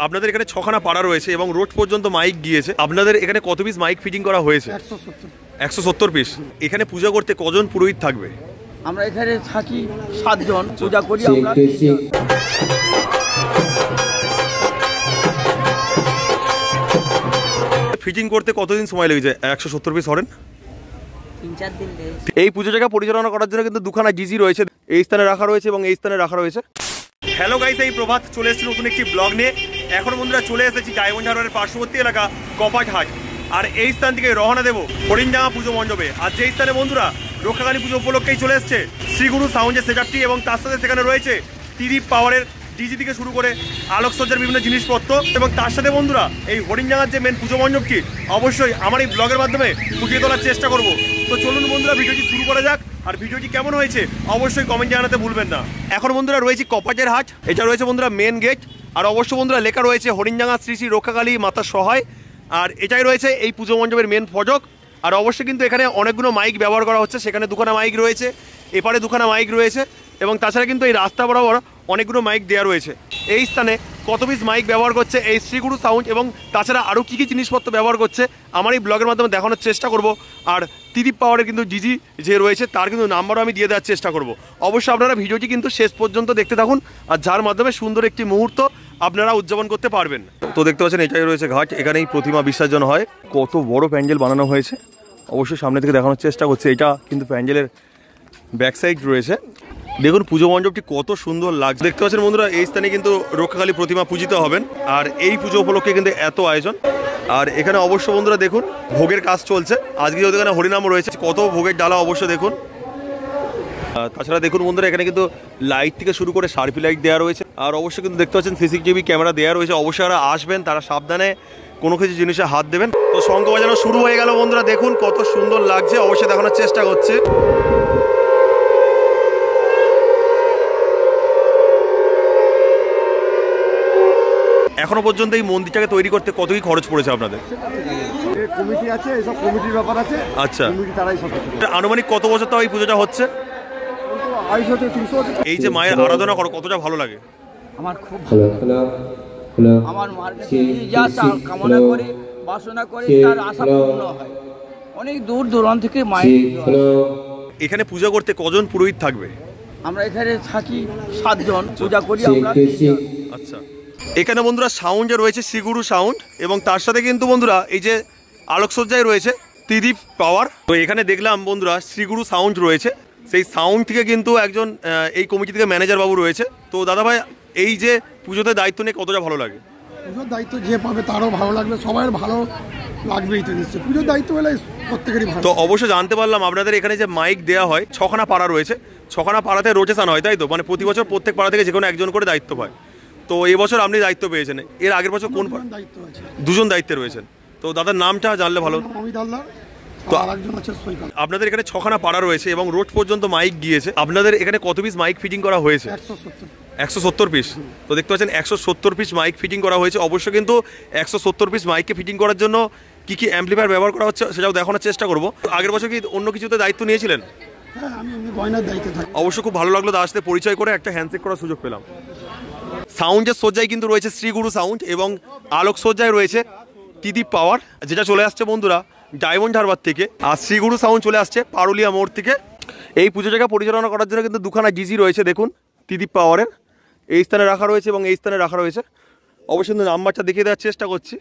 আপনাদের এখানে 6খানা পাড়া রয়েছে এবং রোড পর্যন্ত মাইক গিয়েছে। আপনাদের এখানে কত পিস মাইক ফিটিং করা হয়েছে? 170 পিস। এখানে পূজা করতে কজন পুরোহিত থাকবে? আমরা এখানে থাকি 7 জন, পূজা করি আমরা। ফিটিং করতে কতদিন সময় লেগেছে 170 পিস হরেন? 3-4 দিন। এই পুজো জায়গা পরিচালনা করার জন্য কিন্তু দুখানা জিজি রয়েছে, এই স্থানে রাখা রয়েছে এবং এই স্থানে রাখা রয়েছে। হ্যালো গাইস, এই প্রভাত চলে এসেছি নতুন একটি ব্লগ নিয়ে। এখন বন্ধুরা চলে এসেছি ডায়মন্ড হারবারের পার্শ্ববর্তী এলাকা কপাটহাট, আর এই স্থান থেকে রওনা দেবো হরিণডাঙ্গা পুজো মণ্ডপে। আর যে স্থানে বন্ধুরা রক্ষাকালী পুজো উপলক্ষেই চলে এসছে শ্রীগুরু সাউন্ডের সেটআপটি, এবং তার সাথে সেখানে রয়েছে ত্রিদীপ পাওয়ারের ডিজি থেকে শুরু করে আলোকসজ্জার বিভিন্ন জিনিসপত্র, এবং তার সাথে বন্ধুরা এই হরিণডাঙ্গার যে মেন পুজো মণ্ডপটি অবশ্যই আমার এই ব্লগের মাধ্যমে ফুটিয়ে তোলার চেষ্টা করব। তো চলুন বন্ধুরা ভিডিওটি শুরু করা যাক, আর ভিডিওটি কেমন হয়েছে অবশ্যই কমেন্টে জানাতে ভুলবেন না। এখন বন্ধুরা রয়েছে কপাটের হাট, এটা রয়েছে বন্ধুরা মেন গেট, আর অবশ্য বন্ধুরা লেখা রয়েছে হরিণডাঙ্গা শ্রী শ্রী রক্ষাকালী মাতার সহায়, আর এটাই রয়েছে এই পুজো মণ্ডপের মেন ফটক। আর অবশ্যই কিন্তু এখানে অনেকগুলো মাইক ব্যবহার করা হচ্ছে, সেখানে দুখানা মাইক রয়েছে, এপারে দুখানা মাইক রয়েছে, এবং তাছাড়া কিন্তু এই রাস্তা বরাবর অনেকগুলো মাইক দেওয়া রয়েছে। এই স্থানে কত পিস মাইক ব্যবহার করছে এই শ্রীগুরু সাউন্ড, এবং তাছাড়া আরও কী কী জিনিসপত্র ব্যবহার করছে আমার এই ব্লগের মাধ্যমে দেখানোর চেষ্টা করব। আর ত্রিদীপ পাওয়ারের কিন্তু ডিজি যে রয়েছে তার কিন্তু নাম্বারও আমি দিয়ে দেওয়ার চেষ্টা করব। অবশ্যই আপনারা ভিডিওটি কিন্তু শেষ পর্যন্ত দেখতে থাকুন, আর যার মাধ্যমে সুন্দর একটি মুহূর্ত আপনারা উদযাপন করতে পারবেন। তো দেখতে পাচ্ছেন এটাই রয়েছে ঘাট, এখানেই প্রতিমা বিসর্জন হয়। কত বড় প্যান্ডেল বানানো হয়েছে অবশ্যই সামনে থেকে দেখানোর চেষ্টা করছে। এটা কিন্তু প্যান্ডেলের ব্যাক সাইড রয়েছে। দেখুন পুজো মণ্ডপটি কত সুন্দর লাগছে। দেখতে পাচ্ছেন বন্ধুরা এই স্থানে কিন্তু রক্ষাকালী প্রতিমা পূজিত হবেন, আর এই পুজো উপলক্ষে কিন্তু এত আয়োজন। আর এখানে অবশ্য বন্ধুরা দেখুন ভোগের কাজ চলছে, আজকে যেহেতু এখানে হরিনাম রয়েছে, কত ভোগের ডালা অবশ্য দেখুন। তাছাড়া দেখুন বন্ধুরা এখানে কিন্তু লাইট থেকে শুরু করে সার্ফি লাইট দেওয়া রয়েছে, আর অবশ্যই কিন্তু দেখতে পাচ্ছেন সিসিটিভি ক্যামেরা দেওয়া রয়েছে। অবশ্যই যারা আসবেন তারা সাবধানে কোনো কিছু জিনিসে হাত দেবেন। তো শঙ্খ বাজানো শুরু হয়ে গেল বন্ধুরা, দেখুন কত সুন্দর লাগছে, অবশ্যই দেখানোর চেষ্টা করছে। এখনো পর্যন্ত এই মন্দিরটাকে তৈরি করতে কত কি খরচ পড়েছে আপনাদের? কমিটি আছে, এসব কমিটির ব্যাপার আছে। আচ্ছা, তারাই সব আনুমানিক কত বছর তো এই পুজোটা হচ্ছে? 250-300। এই যে মায়ের আরাধনা করো কতটা ভালো লাগে? আমার খুব ভালো। আমার মার কাছে যা কামনা করে বাসনা করে তার আশা পূর্ণ হয়। অনেক দূর দূরান্ত থেকে মায়ের। এখানে পূজা করতে কজন পুরোহিত থাকবে? আমরা এখানে থাকি 7 জন, পূজা করি আমরা। আচ্ছা, এখানে বন্ধুরা সাউন্ডে রয়েছে শ্রীগুরু সাউন্ড, এবং তার সাথে কিন্তু বন্ধুরা এই যে আলোকসজ্জায় রয়েছে ত্রিদীপ পাওয়ার। তো এখানে দেখলাম বন্ধুরা শ্রীগুরু সাউন্ড রয়েছে, সেই সাউন্ড থেকে কিন্তু একজন এই কমিটি থেকে ম্যানেজার বাবু রয়েছে। তো দাদা ভাই এই যে পুজোতে দায়িত্ব নিয়ে কতটা ভালো লাগে? পুজোর দায়িত্ব যে পাবে তারও ভালো লাগবে, সবাই ভালো লাগবেই তো নিশ্চয়ই। পুজোর দায়িত্ব হলে প্রত্যেকেরই ভালো। তো অবশ্যই জানতে পারলাম আপনাদের এখানে যে মাইক দেওয়া হয় 6খানা পাড়া রয়েছে, 6খানা পাড়াতে রোটেশন হয় তাই তো? মানে প্রতি বছর প্রত্যেক পাড়া থেকে যে কোনো একজন করে দায়িত্ব পায়। তো এবছর আপনি দায়িত্ব পেয়েছেন, এর আগের বছর কোন দায়িত্ব আছে? 2 জন দায়িত্বে রয়েছেন। তো দাদার নামটা জানলে ভালো। তো আপনাদের এখানে 6খানা পাড়া রয়েছে এবং রোড পর্যন্ত মাইক গিয়েছে। আপনাদের এখানে কত পিস মাইক ফিটিং করা হয়েছে? 170 পিস। তো দেখতে পাচ্ছেন 170 পিস মাইক ফিটিং করা হয়েছে। অবশ্য কিন্তু 170 পিস মাইককে ফিটিং করার জন্য কি কি অ্যাম্পলিফায়ার ব্যবহার করা হচ্ছে সেটাও দেখানোর চেষ্টা করব। আগের বছর কি অন্য কিছুতে দায়িত্ব নিয়েছিলেন? হ্যাঁ, আমি গয়নার দায়িত্বে থাকি। অবশ্য খুব ভালো লাগলো দাদার সাথে পরিচয় করে, একটা হ্যান্ডশেক করার সুযোগ পেলাম। সাউন্ডের সজ্জায় কিন্তু রয়েছে শ্রীগুরু সাউন্ড, এবং আলোক সজ্জায় রয়েছে ত্রিদীপ পাওয়ার, যেটা চলে আসছে বন্ধুরা ডায়মন্ড হারবার থেকে, আর শ্রীগুরু সাউন্ড চলে আসছে পারুলিয়া মোড় থেকে। এই পুজো জায়গা পরিচালনা করার জন্য কিন্তু দুখানা জিজি রয়েছে, দেখুন ত্রিদীপ পাওয়ারের এই স্থানে রাখা রয়েছে এবং এই স্থানে রাখা রয়েছে। অবশ্যই কিন্তু নাম্বারটা দেখিয়ে দেওয়ার চেষ্টা করছি।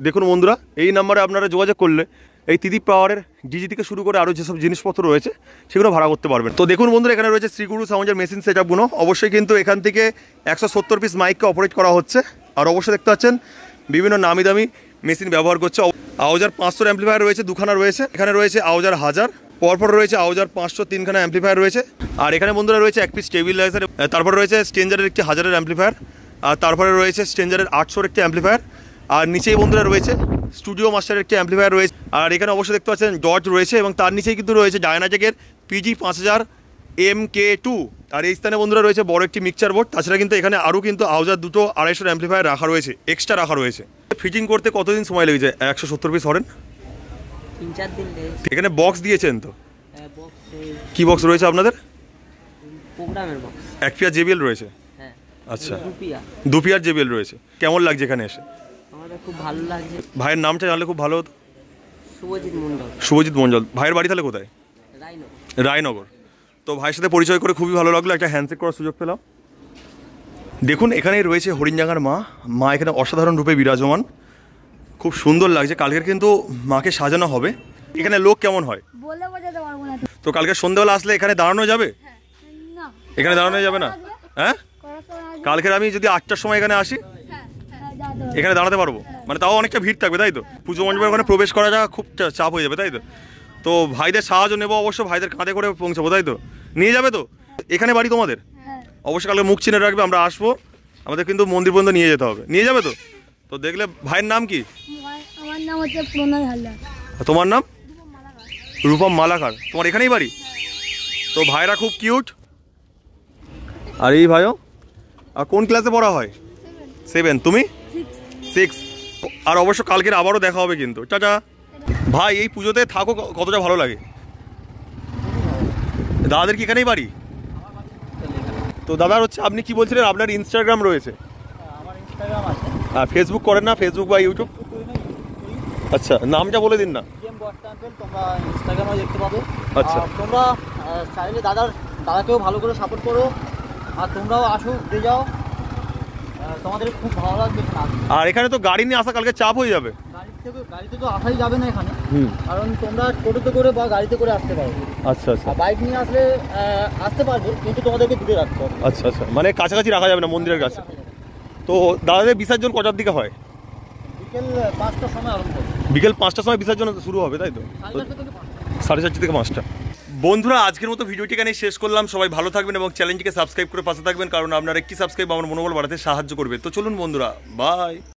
দেখুন বন্ধুরা এই নাম্বারে আপনারা যোগাযোগ করলে এই ত্রিদীপ পাওয়ারের ডিজি থেকে শুরু করে আরও যেসব জিনিসপত্র রয়েছে সেগুলো ভাড়া করতে পারবেন। তো দেখুন বন্ধুরা এখানে রয়েছে শ্রীগুরু সাউন্ডের মেশিন সেটআপগুলো। অবশ্যই কিন্তু এখান থেকে 170 পিস মাইককে অপারেট করা হচ্ছে, আর অবশ্যই দেখতে পাচ্ছেন বিভিন্ন নামি দামি মেশিন ব্যবহার করছে। আওজার 500 অ্যাম্পলিফায়ার রয়েছে, দুখানা রয়েছে। এখানে রয়েছে আওজার 1000, পরপর রয়েছে আওজার 500, 3খানা অ্যাম্পলিফায়ার রয়েছে। আর এখানে বন্ধুরা রয়েছে 1 পিস স্টেবিলাইজার, তারপরে রয়েছে স্ট্রেঞ্জারের একটি 1000-এর অ্যাম্পলিফায়ার, আর তারপরে রয়েছে স্ট্রেঞ্জারের 800-এর একটি অ্যাম্পলিফায়ার, আর নিচেই বন্ধুরা রয়েছে স্টুডিও মাস্টারের একটি অ্যাম্পলিফায়ার রয়েছে। আর এখানে অবশ্যই দেখতে পাচ্ছেন ডট রয়েছে, এবং তার নিচেই কিন্তু রয়েছে ডায়নাটেকের PG 5000 MK2। আর এই স্থানে বন্ধুরা রয়েছে বড় একটি মিক্সচার বোর্ড। তাছাড়া কিন্তু এখানে আরও কিন্তু আওজার 2 250 অ্যাম্পলিফায়ার রাখা রয়েছে, এক্সট্রা রাখা রয়েছে। ফিটিং করতে কতদিন সময় লেগেছে 170 পিস হরেন? 3-4 দিন। এখানে বক্স দিয়েছেন তো? কি বক্স রয়েছে আপনাদের? প্রোগ্রামের বক্স। একপিয়া JBL রয়েছে। হ্যাঁ। আচ্ছা, দুপিয়া দুপিয়ার জেবিএল রয়েছে। কেমন লাগছে এখানে এসে? আমাদের খুব ভালো লাগছে। ভাইয়ের নামটা জানলে খুব ভালো হতো। শুভজিৎ মণ্ডল। শুভজিৎ মণ্ডল। ভাইয়ের বাড়ি তাহলে কোথায়? রায়নগর। তো ভাইয়ের সাথে পরিচয় করে খুবই ভালো লাগলো, একটা হ্যান্ডশেক করার সুযোগ পেলাম। দেখুন এখানে রয়েছে হরিণজাঙ্গার মা। মা এখানে অসাধারণ রূপে বিরাজমান, খুব সুন্দর লাগছে। কালকের কিন্তু মাকে সাজানো হবে। এখানে লোক কেমন হয় বলে বোঝাতে পারবো না। তো কালকে সন্ধ্যাবেলা আসলে এখানে দাঁড়ানো যাবে? না, এখানে দাঁড়ানো যাবে না? হ্যাঁ, কালকের আমি যদি 8টার সময় এখানে আসি এখানে দাঁড়াতে পারবো? মানে তাও অনেকটা ভিড় থাকবে তাই তো? পুজো মণ্ডপের ওখানে প্রবেশ করা যাওয়া খুব চাপ হয়ে যাবে তাই তো? তো ভাইদের সাহায্য নেবো অবশ্য, ভাইদের কাঁধে করে পৌঁছাবো তাই তো? নিয়ে যাবে তো? এখানে বাড়ি তোমাদের? অবশ্যই কালকে মুখ চিনে রাখবে, আমরা আসবো, আমাদের কিন্তু মন্দির পর্যন্ত নিয়ে যেতে হবে। নিয়ে যাবে তো? তো দেখলে ভাইয়ের নাম কি? আমার নাম হচ্ছে প্রণয় হালদার। তোমার নাম? রূপম মালাকার। তোমার এখানেই বাড়ি? তো ভাইরা খুব কিউট। আর এই ভাইও? আর কোন ক্লাসে পড়া হয়? 7। তুমি? 6। আর অবশ্য কালকের আবারও দেখা হবে কিন্তু। টাটা। ভাই এই পুজোতে থাকো, কতটা ভালো লাগে? দাদাদের কি এখানেই বাড়ি? তো দাদার হচ্ছে, আপনি কি বলছিলেন আপনার ইনস্টাগ্রাম রয়েছে? আমার ইনস্টাগ্রাম আছে। আর ফেসবুক করেন না? ফেসবুক বা ইউটিউব? আচ্ছা, নামটা বলে দিন না। তোমরা ইনস্টাগ্রামে দেখতে পাবে। আচ্ছা, তোমরা চাইলে দাদাকেও ভালো করে সাপোর্ট করো, আর তোমরাও আসো, ঘুরে যাও, তোমাদের খুব ভালো লাগবে। আর এখানে তো গাড়ি নিয়ে আসা কালকে চাপ হয়ে যাবে। গাড়িতে তো আসাই যাবে না এখানে, কারণ তোমরা টোটোতে করে বা গাড়িতে করে আসতে পারো। আচ্ছা আচ্ছা, বাইক নিয়ে আসলে আসতে পারবে, কিন্তু তোমাদেরকে দূরে রাখতে হবে। আচ্ছা আচ্ছা, মানে কাছাকাছি রাখা যাবে না মন্দিরের কাছে। তো দাদাদের বিসর্জন কটার দিকে হয়? বিকেল 5টার সময় আরম্ভ হবে। বিকেল 5টার সময় বিসর্জন শুরু হবে তাই তো? 4:30 থেকে 5টা। বন্ধুরা আজকের মতো ভিডিওটি এখানে শেষ করলাম। সবাই ভালো থাকবেন এবং চ্যানেলটিকে সাবস্ক্রাইব করে পাশে থাকবেন, কারণ আপনার একটি সাবস্ক্রাইব আমার মনোবল বাড়াতে সাহায্য করবে। তো চলুন বন্ধুরা, বাই।